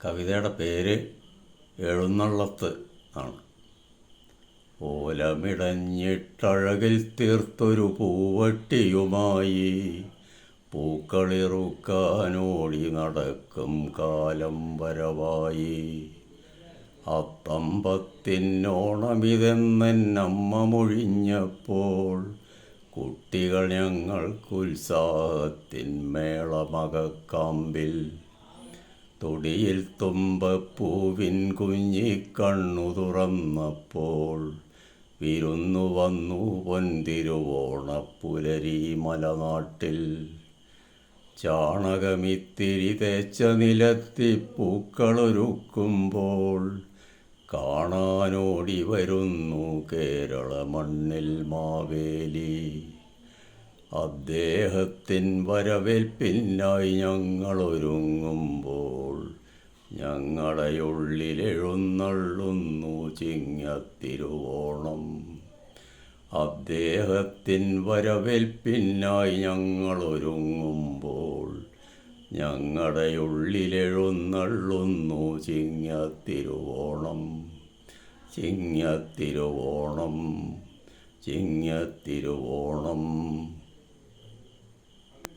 കവിതയുടെ പേര് എഴുന്നള്ളത്ത് ആണ്. ഓലമിടഞ്ഞിട്ടഴകിൽ തീർത്തൊരു പൂവട്ടിയുമായി പൂക്കളിറുക്കാനോടി നടക്കും കാലം വരവായി. അത്തമ്പത്തിനോണമിതെന്നമ്മ മൊഴിഞ്ഞപ്പോൾ കുട്ടികൾ ഞങ്ങൾക്കുത്സാഹത്തിൻ മേളമകക്കാമ്പിൽ. തൊടിയിൽ തുമ്പപ്പൂവിൻ കുഞ്ഞിക്കണ്ണു തുറന്നപ്പോൾ വിരുന്നു വന്നു പൊന്തിരുവോണപ്പുലരി മലനാട്ടിൽ. ചാണകമിത്തിരി തേച്ച നിലത്തി പൂക്കളൊരുക്കുമ്പോൾ കാണാനോടി വരുന്നു കേരള മണ്ണിൽ മാവേലി. അദ്ദേഹത്തിൻ വരവേൽപ്പിനായി ഞങ്ങളൊരുങ്ങുമ്പോൾ ഞങ്ങളുടെയുള്ളിലെഴുന്നള്ളുന്നു ചിങ്ങത്തിരുവോണം. അദ്ദേഹത്തിൻ വരവേൽപ്പിനായി ഞങ്ങളൊരുങ്ങുമ്പോൾ ഞങ്ങളുടെയുള്ളിലെഴുന്നള്ളുന്നു ചിങ്ങത്തിരുവോണം. ചിങ്ങത്തിരുവോണം, ചിങ്ങത്തിരുവോണം.